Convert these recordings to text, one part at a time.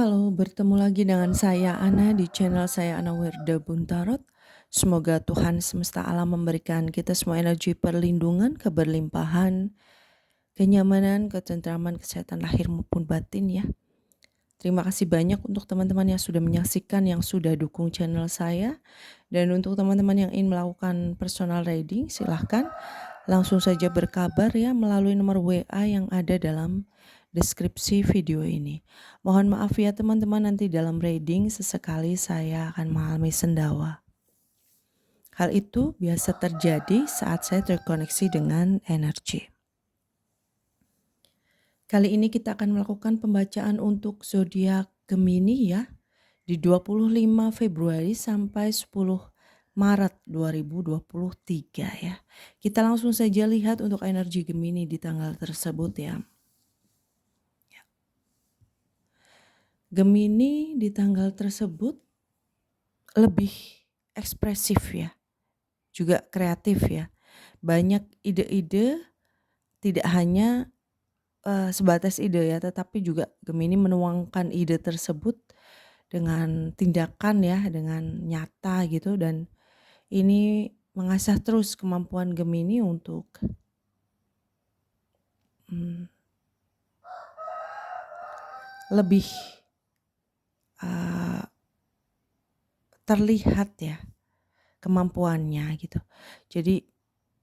Halo, bertemu lagi dengan saya Ana di channel saya Ana Wirda Buntarot. Semoga Tuhan semesta alam memberikan kita semua energi perlindungan, keberlimpahan, kenyamanan, ketentraman, kesehatan lahir maupun batin ya. Terima kasih banyak untuk teman-teman yang sudah menyaksikan, yang sudah dukung channel saya. Dan untuk teman-teman yang ingin melakukan personal reading, silahkan langsung saja berkabar ya melalui nomor WA yang ada dalam deskripsi video ini. Mohon maaf ya teman-teman, nanti dalam reading sesekali saya akan mengalami sendawa. Hal itu biasa terjadi saat saya terkoneksi dengan energi. Kali ini kita akan melakukan pembacaan untuk zodiak Gemini ya, di 25 Februari sampai 10 Maret 2023 ya. Kita langsung saja lihat untuk energi Gemini di tanggal tersebut ya. Gemini di tanggal tersebut lebih ekspresif ya, juga kreatif ya. Banyak ide-ide, tidak hanya sebatas ide ya, tetapi juga Gemini menuangkan ide tersebut dengan tindakan ya, dengan nyata gitu, dan ini mengasah terus kemampuan Gemini untuk lebih terlihat ya kemampuannya gitu. Jadi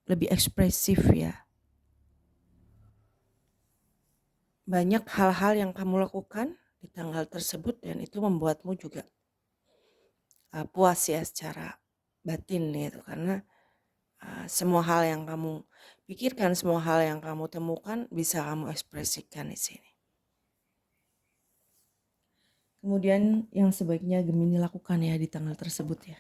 lebih ekspresif ya. Banyak hal-hal yang kamu lakukan di tanggal tersebut dan itu membuatmu juga puas ya secara batin gitu, karena semua hal yang kamu pikirkan, semua hal yang kamu temukan bisa kamu ekspresikan di sini. Kemudian yang sebaiknya Gemini lakukan ya di tanggal tersebut ya.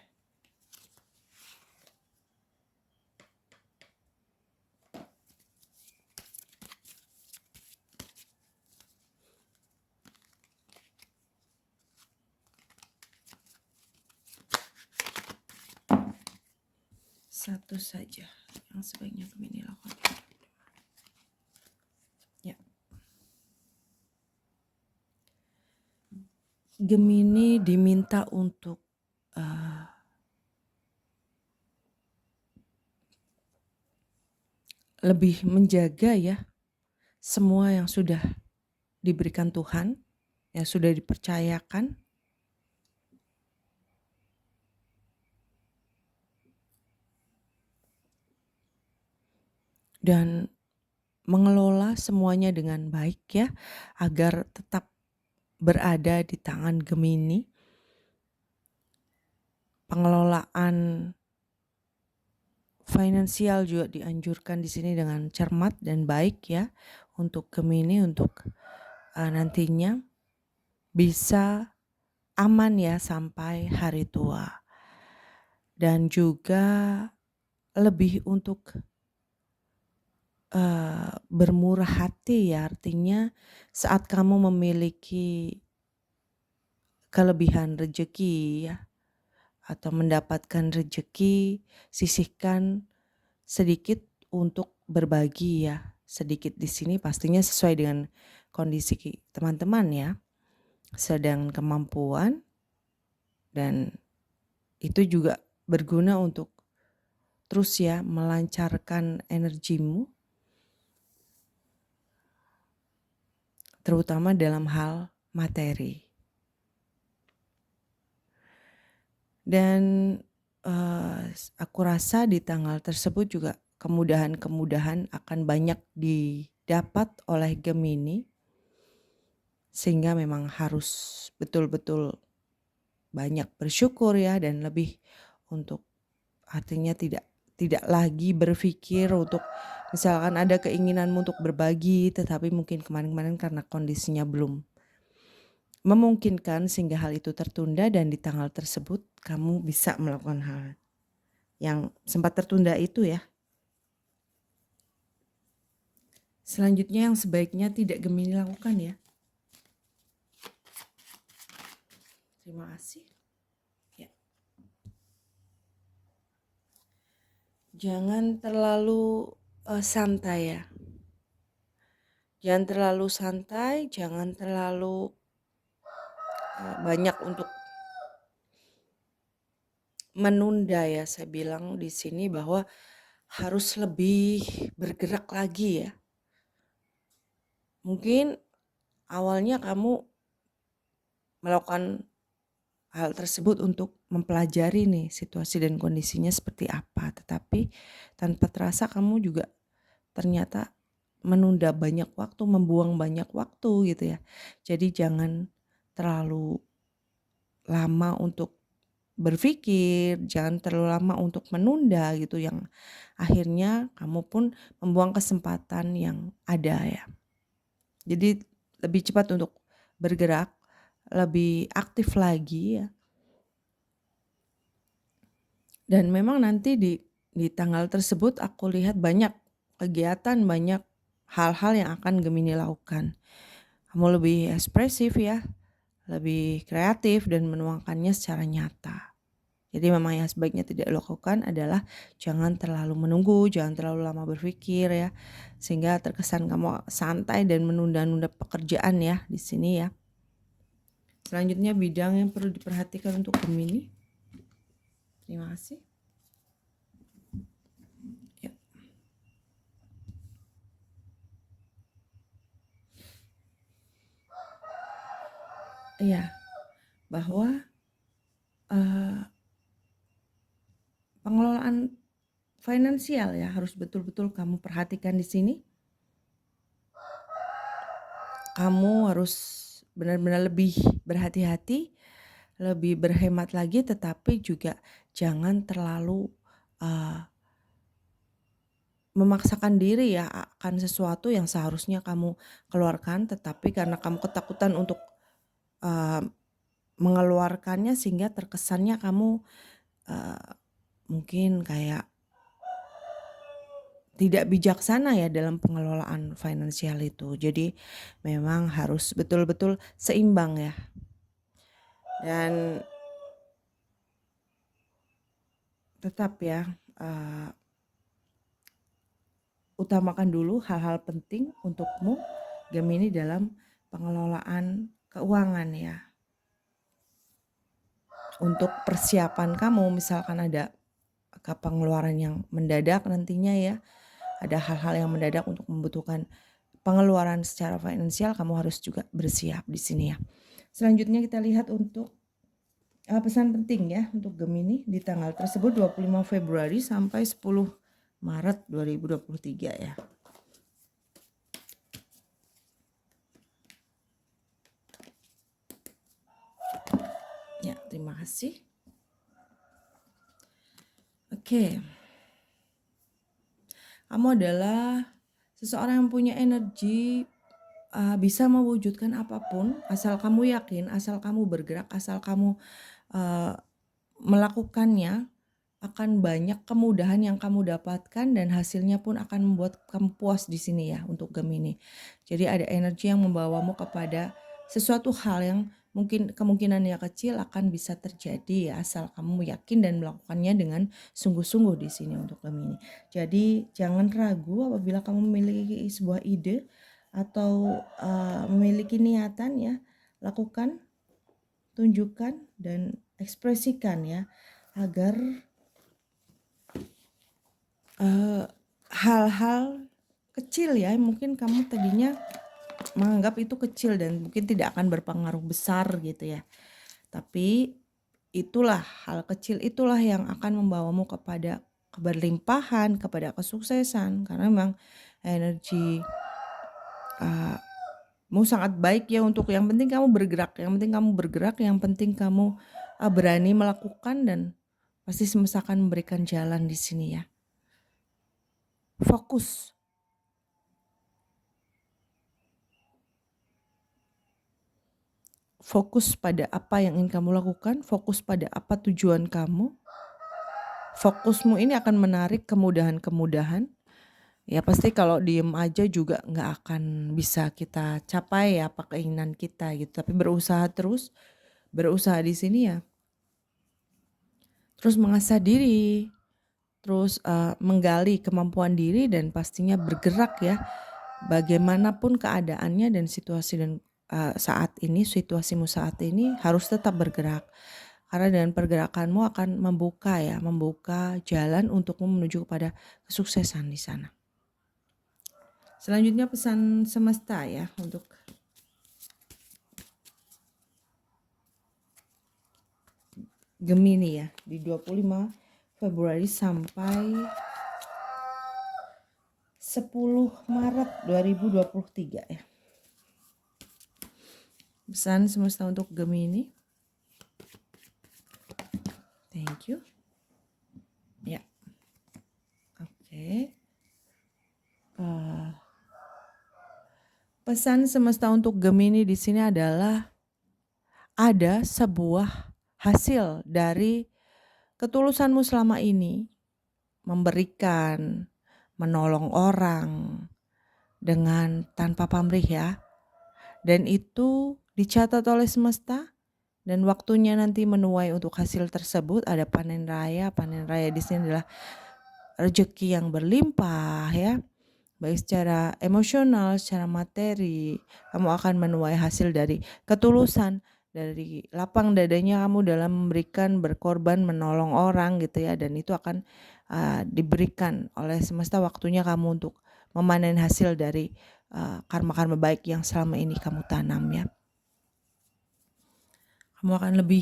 Satu saja yang sebaiknya Gemini lakukan. Ya. Gemini diminta untuk lebih menjaga ya semua yang sudah diberikan Tuhan, yang sudah dipercayakan, dan mengelola semuanya dengan baik ya, agar tetap berada di tangan Gemini. Pengelolaan finansial juga dianjurkan di sini dengan cermat dan baik ya untuk Gemini, untuk nantinya bisa aman ya sampai hari tua. Dan juga lebih untuk bermurah hati ya, artinya saat kamu memiliki kelebihan rezeki ya, atau mendapatkan rezeki, sisihkan sedikit untuk berbagi ya. Sedikit di sini pastinya sesuai dengan kondisi teman-teman ya, sedang kemampuan, dan itu juga berguna untuk terus ya melancarkan energimu, terutama dalam hal materi. Dan aku rasa di tanggal tersebut juga kemudahan-kemudahan akan banyak didapat oleh Gemini, sehingga memang harus betul-betul banyak bersyukur ya, dan lebih untuk artinya tidak lagi berpikir untuk misalkan ada keinginanmu untuk berbagi, tetapi mungkin kemarin-kemarin karena kondisinya belum memungkinkan sehingga hal itu tertunda, dan di tanggal tersebut kamu bisa melakukan hal yang sempat tertunda itu ya. Selanjutnya yang sebaiknya tidak Gemini lakukan ya. Terima kasih. Ya. Jangan terlalu santai ya. Jangan terlalu santai, jangan terlalu banyak untuk menunda ya, saya bilang di sini bahwa harus lebih bergerak lagi ya. Mungkin awalnya kamu melakukan hal tersebut untuk mempelajari nih situasi dan kondisinya seperti apa, tetapi tanpa terasa kamu juga ternyata menunda banyak waktu, membuang banyak waktu gitu ya. Jadi jangan terlalu lama untuk berpikir, jangan terlalu lama untuk menunda gitu yang akhirnya kamu pun membuang kesempatan yang ada ya. Jadi lebih cepat untuk bergerak, lebih aktif lagi ya. Dan memang nanti di tanggal tersebut aku lihat banyak kegiatan, banyak hal-hal yang akan Gemini lakukan. Kamu lebih ekspresif ya, lebih kreatif dan menuangkannya secara nyata. Jadi memang yang sebaiknya tidak dilakukan adalah jangan terlalu menunggu, jangan terlalu lama berpikir ya, sehingga terkesan kamu santai dan menunda-nunda pekerjaan ya di sini ya. Selanjutnya bidang yang perlu diperhatikan untuk Gemini. Terima kasih. Ya. Iya, bahwa pengelolaan finansial ya harus betul-betul kamu perhatikan di sini. Kamu harus benar-benar lebih berhati-hati, lebih berhemat lagi, tetapi juga jangan terlalu memaksakan diri ya akan sesuatu yang seharusnya kamu keluarkan, tetapi karena kamu ketakutan untuk mengeluarkannya sehingga terkesannya kamu mungkin kayak tidak bijaksana ya dalam pengelolaan finansial itu. Jadi memang harus betul-betul seimbang ya. Dan tetap ya utamakan dulu hal-hal penting untukmu Gemini dalam pengelolaan keuangan ya. Untuk persiapan kamu misalkan ada pengeluaran yang mendadak nantinya ya. Ada hal-hal yang mendadak untuk membutuhkan pengeluaran secara finansial, kamu harus juga bersiap di sini ya. Selanjutnya kita lihat untuk pesan penting ya untuk Gemini di tanggal tersebut 25 Februari sampai 10 Maret 2023 ya. Ya, terima kasih. Oke. Kamu adalah seseorang yang punya energi bisa mewujudkan apapun asal kamu yakin, asal kamu bergerak, asal kamu melakukannya, akan banyak kemudahan yang kamu dapatkan dan hasilnya pun akan membuat kamu puas di sini ya untuk Gemini. Jadi ada energi yang membawamu kepada sesuatu hal yang mungkin kemungkinannya kecil akan bisa terjadi ya asal kamu yakin dan melakukannya dengan sungguh-sungguh di sini untuk Gemini. Jadi jangan ragu apabila kamu memiliki sebuah ide atau memiliki niatan ya, lakukan, tunjukkan dan ekspresikan ya agar hal-hal kecil ya mungkin kamu tadinya menganggap itu kecil dan mungkin tidak akan berpengaruh besar gitu ya, tapi itulah hal kecil itulah yang akan membawamu kepada keberlimpahan, kepada kesuksesan karena memang energi mau sangat baik ya untuk yang penting kamu bergerak, yang penting kamu berani melakukan dan pasti semesta akan memberikan jalan di sini ya. Fokus pada apa yang ingin kamu lakukan, fokus pada apa tujuan kamu. Fokusmu ini akan menarik kemudahan-kemudahan. Ya pasti kalau diem aja juga nggak akan bisa kita capai ya apa keinginan kita gitu. Tapi berusaha terus, berusaha di sini ya. Terus mengasah diri, terus menggali kemampuan diri dan pastinya bergerak ya. Bagaimanapun keadaannya dan situasi dan saat ini, situasimu saat ini harus tetap bergerak. Karena dengan pergerakanmu akan membuka jalan untukmu menuju kepada kesuksesan di sana. Selanjutnya pesan semesta ya untuk Gemini ya di 25 Februari sampai 10 Maret 2023 ya. Pesan semesta untuk Gemini. Thank you. Ya. Oke. Pesan semesta untuk Gemini di sini adalah ada sebuah hasil dari ketulusanmu selama ini memberikan, menolong orang dengan tanpa pamrih ya. Dan itu dicatat oleh semesta dan waktunya nanti menuai untuk hasil tersebut. Ada panen raya. Panen raya di sini adalah rezeki yang berlimpah ya. Baik secara emosional, secara materi, kamu akan menuai hasil dari ketulusan, dari lapang dadanya kamu dalam memberikan, berkorban, menolong orang gitu ya. Dan itu akan diberikan oleh semesta waktunya kamu untuk memanen hasil dari karma-karma baik yang selama ini kamu tanam ya. Kamu akan lebih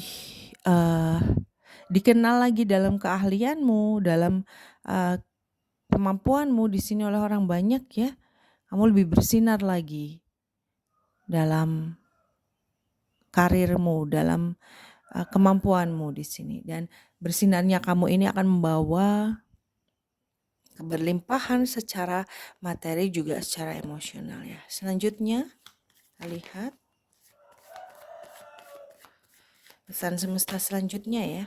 dikenal lagi dalam keahlianmu, dalam kemampuanmu di sini oleh orang banyak ya. Kamu lebih bersinar lagi dalam karirmu, dalam kemampuanmu di sini. Dan bersinarnya kamu ini akan membawa keberlimpahan secara materi juga secara emosional ya. Selanjutnya kita lihat pesan semesta selanjutnya ya.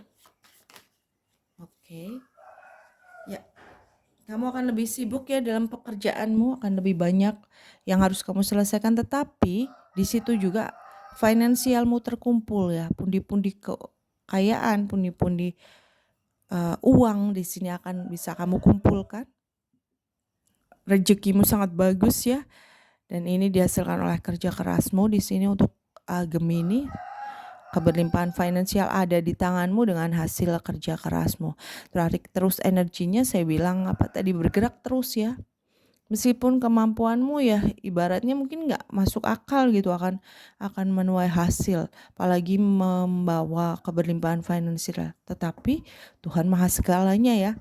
Oke. Ya. Kamu akan lebih sibuk ya dalam pekerjaanmu, akan lebih banyak yang harus kamu selesaikan, tetapi di situ juga finansialmu terkumpul ya, pundi-pundi kekayaan, pundi-pundi uang di sini akan bisa kamu kumpulkan. Rezekimu sangat bagus ya, dan ini dihasilkan oleh kerja kerasmu di sini untuk Gemini. Keberlimpahan finansial ada di tanganmu dengan hasil kerja kerasmu. Tarik terus energinya, saya bilang bergerak terus ya. Meskipun kemampuanmu ya ibaratnya mungkin nggak masuk akal gitu akan menuai hasil, apalagi membawa keberlimpahan finansial. Tetapi Tuhan Maha Segalanya ya.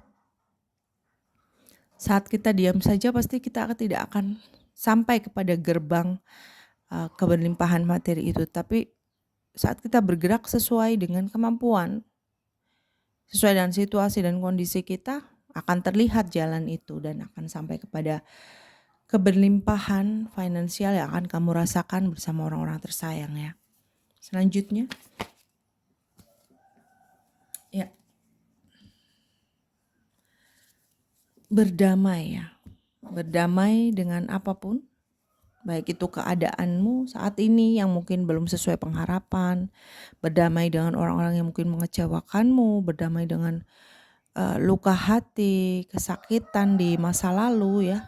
Saat kita diam saja pasti kita tidak akan sampai kepada gerbang keberlimpahan materi itu. Tapi saat kita bergerak sesuai dengan kemampuan, sesuai dengan situasi dan kondisi kita, akan terlihat jalan itu dan akan sampai kepada keberlimpahan finansial yang akan kamu rasakan bersama orang-orang tersayang ya. Selanjutnya, ya, berdamai ya. Berdamai dengan apapun, baik itu keadaanmu saat ini yang mungkin belum sesuai pengharapan, berdamai dengan orang-orang yang mungkin mengecewakanmu, berdamai dengan luka hati, kesakitan di masa lalu ya.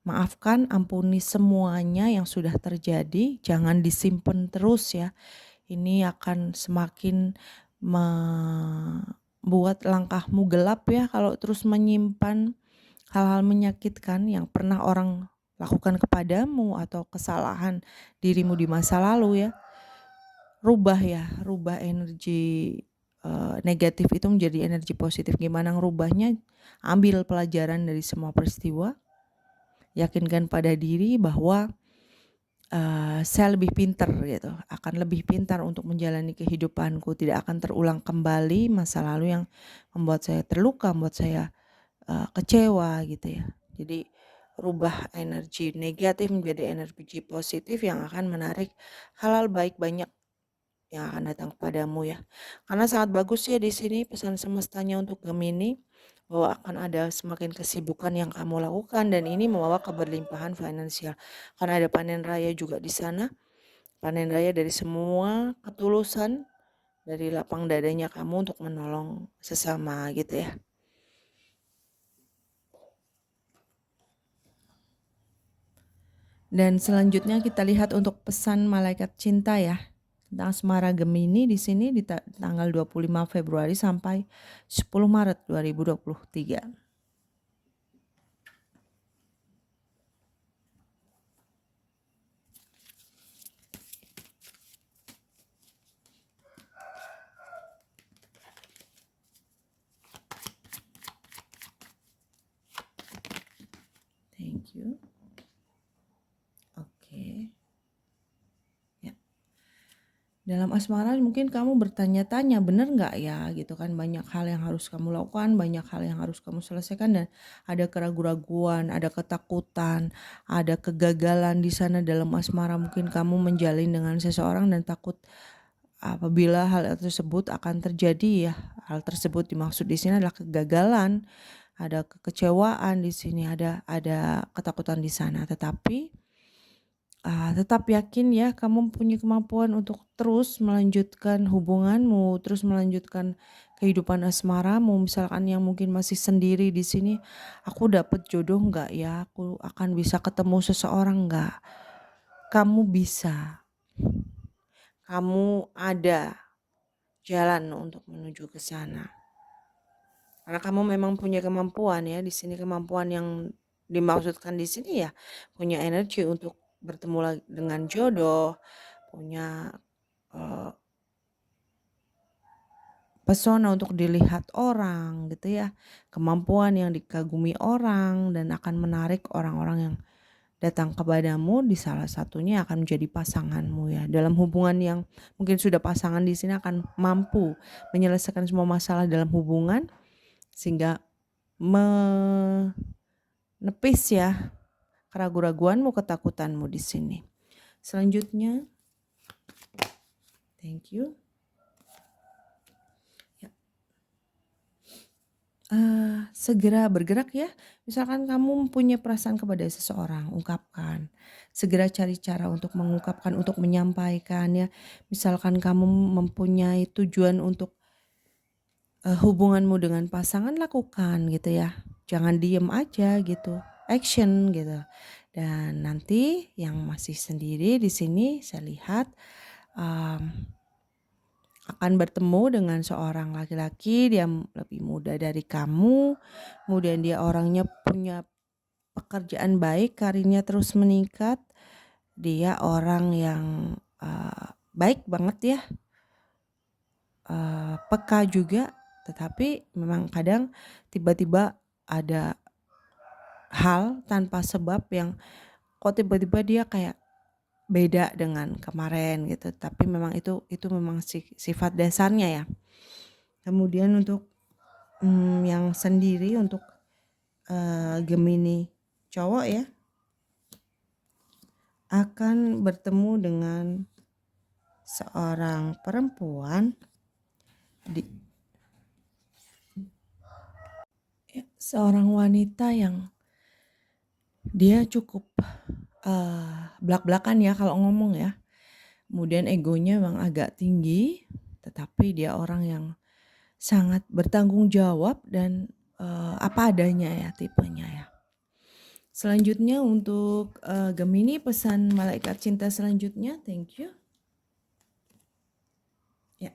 Maafkan, ampuni semuanya yang sudah terjadi, jangan disimpan terus ya. Ini akan semakin membuat langkahmu gelap ya kalau terus menyimpan hal-hal menyakitkan yang pernah orang lakukan kepadamu atau kesalahan dirimu di masa lalu ya. Rubah energi negatif itu menjadi energi positif. Gimana ngerubahnya? Ambil pelajaran dari semua peristiwa. Yakinkan pada diri bahwa saya lebih pintar gitu, akan lebih pintar untuk menjalani kehidupanku, tidak akan terulang kembali masa lalu yang membuat saya terluka, membuat saya kecewa gitu ya. Jadi rubah energi negatif menjadi energi positif yang akan menarik hal-hal baik banyak yang akan datang kepadamu ya. Karena sangat bagus ya di sini pesan semestanya untuk Gemini bahwa akan ada semakin kesibukan yang kamu lakukan dan ini membawa keberlimpahan finansial. Karena ada panen raya juga di sana. Panen raya dari semua ketulusan dari lapang dadanya kamu untuk menolong sesama gitu ya. Dan selanjutnya kita lihat untuk pesan malaikat cinta ya. Tentang asmara Gemini di sini di tanggal 25 Februari sampai 10 Maret 2023. Thank you. Oke. Ya. Dalam asmara mungkin kamu bertanya-tanya, bener nggak ya gitu kan, banyak hal yang harus kamu lakukan, banyak hal yang harus kamu selesaikan, dan ada keraguan-raguan, ada ketakutan, ada kegagalan di sana dalam asmara. Mungkin kamu menjalin dengan seseorang dan takut apabila hal tersebut akan terjadi ya. Hal tersebut dimaksud di sini adalah kegagalan, ada kekecewaan di sini, ada ketakutan di sana. Tetapi tetap yakin ya kamu punya kemampuan untuk terus melanjutkan hubunganmu, terus melanjutkan kehidupan asmaramu. Misalkan yang mungkin masih sendiri di sini, aku dapat jodoh nggak ya? Aku akan bisa ketemu seseorang nggak? Kamu bisa. Kamu ada jalan untuk menuju ke sana. Karena kamu memang punya kemampuan ya, di sini kemampuan yang dimaksudkan di sini ya, punya energi untuk bertemu lagi dengan jodoh, punya pesona untuk dilihat orang gitu ya, kemampuan yang dikagumi orang dan akan menarik orang-orang yang datang kepadamu, di salah satunya akan menjadi pasanganmu ya. Dalam hubungan yang mungkin sudah pasangan di sini akan mampu menyelesaikan semua masalah dalam hubungan sehingga menepis ya keraguan-raguanmu, ketakutanmu di sini. Selanjutnya, thank you. Segera bergerak ya. Misalkan kamu mempunyai perasaan kepada seseorang, ungkapkan. Segera cari cara untuk mengungkapkan, untuk menyampaikan ya. Misalkan kamu mempunyai tujuan untuk hubunganmu dengan pasangan, lakukan gitu ya. Jangan diem aja gitu. Action gitu. Dan nanti yang masih sendiri di sini saya lihat akan bertemu dengan seorang laki-laki, dia lebih muda dari kamu, kemudian dia orangnya punya pekerjaan baik, karirnya terus meningkat, dia orang yang baik banget ya, peka juga, tetapi memang kadang tiba-tiba ada hal tanpa sebab yang kok tiba-tiba dia kayak beda dengan kemarin gitu, tapi memang itu memang sifat dasarnya ya. Kemudian untuk yang sendiri untuk Gemini cowok ya, akan bertemu dengan seorang perempuan seorang wanita yang dia cukup belak-belakan ya kalau ngomong ya. Kemudian egonya memang agak tinggi, tetapi dia orang yang sangat bertanggung jawab dan apa adanya ya tipenya ya. Selanjutnya untuk Gemini, pesan malaikat cinta selanjutnya, thank you. Ya.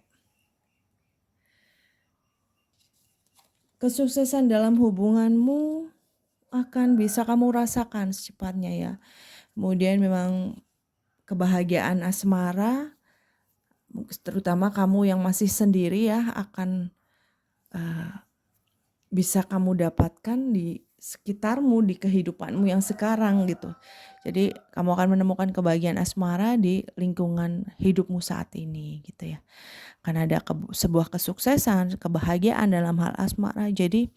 Kesuksesan dalam hubunganmu akan bisa kamu rasakan secepatnya ya. Kemudian memang kebahagiaan asmara, terutama kamu yang masih sendiri ya, akan bisa kamu dapatkan di sekitarmu, di kehidupanmu yang sekarang gitu. Jadi kamu akan menemukan kebahagiaan asmara di lingkungan hidupmu saat ini gitu ya. Karena ada sebuah kesuksesan, kebahagiaan dalam hal asmara, jadi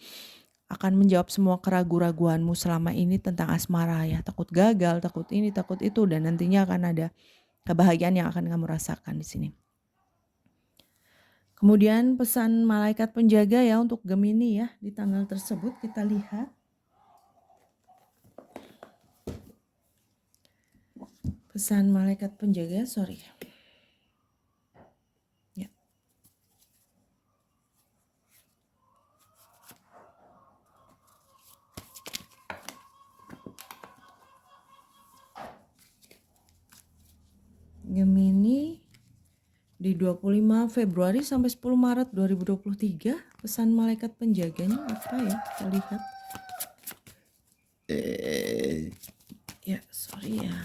akan menjawab semua keraguan-raguanmu selama ini tentang asmara ya. Takut gagal, takut ini, takut itu, dan nantinya akan ada kebahagiaan yang akan kamu rasakan di sini. Kemudian pesan malaikat penjaga ya untuk Gemini ya, di tanggal tersebut kita lihat. Pesan malaikat penjaga, sorry. Ya. di 25 Februari sampai 10 Maret 2023. Pesan malaikat penjaganya apa ya? Kita lihat. Ya, sorry ya.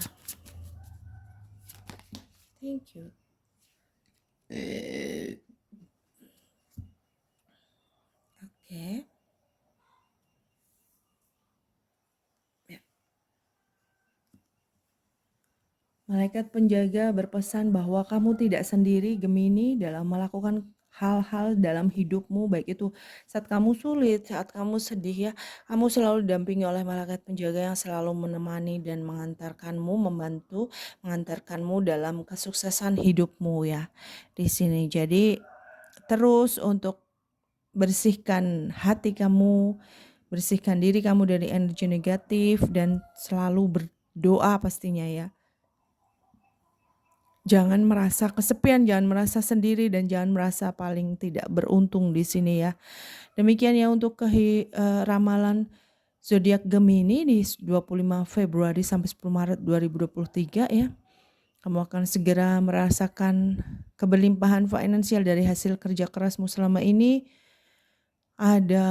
Thank you. Oke. Ya. Malaikat penjaga berpesan bahwa kamu tidak sendiri, Gemini, dalam melakukan hal-hal dalam hidupmu, baik itu saat kamu sulit, saat kamu sedih ya, kamu selalu didampingi oleh malaikat penjaga yang selalu menemani dan mengantarkanmu, membantu mengantarkanmu dalam kesuksesan hidupmu ya di sini. Jadi terus untuk bersihkan hati kamu, bersihkan diri kamu dari energi negatif dan selalu berdoa pastinya ya. Jangan merasa kesepian, jangan merasa sendiri dan jangan merasa paling tidak beruntung di sini ya. Demikian ya untuk ramalan zodiak Gemini di 25 Februari sampai 10 Maret 2023 ya. Kamu akan segera merasakan keberlimpahan finansial dari hasil kerja kerasmu selama ini. Ada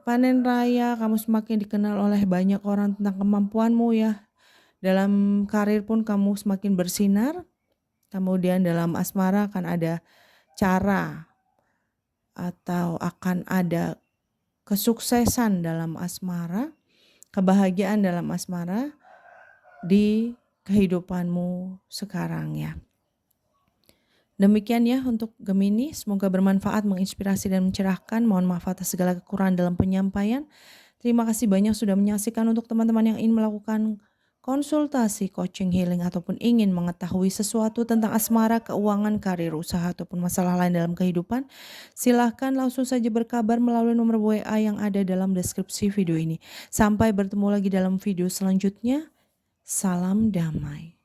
panen raya, kamu semakin dikenal oleh banyak orang tentang kemampuanmu ya. Dalam karir pun kamu semakin bersinar. Kemudian dalam asmara akan ada cara atau akan ada kesuksesan dalam asmara, kebahagiaan dalam asmara di kehidupanmu sekarang ya. Demikian ya untuk Gemini, semoga bermanfaat, menginspirasi dan mencerahkan. Mohon maaf atas segala kekurangan dalam penyampaian. Terima kasih banyak sudah menyaksikan. Untuk teman-teman yang ingin melakukan konsultasi, coaching, healing, ataupun ingin mengetahui sesuatu tentang asmara, keuangan, karir, usaha, ataupun masalah lain dalam kehidupan, silahkan langsung saja berkabar melalui nomor WA yang ada dalam deskripsi video ini. Sampai bertemu lagi dalam video selanjutnya. Salam damai.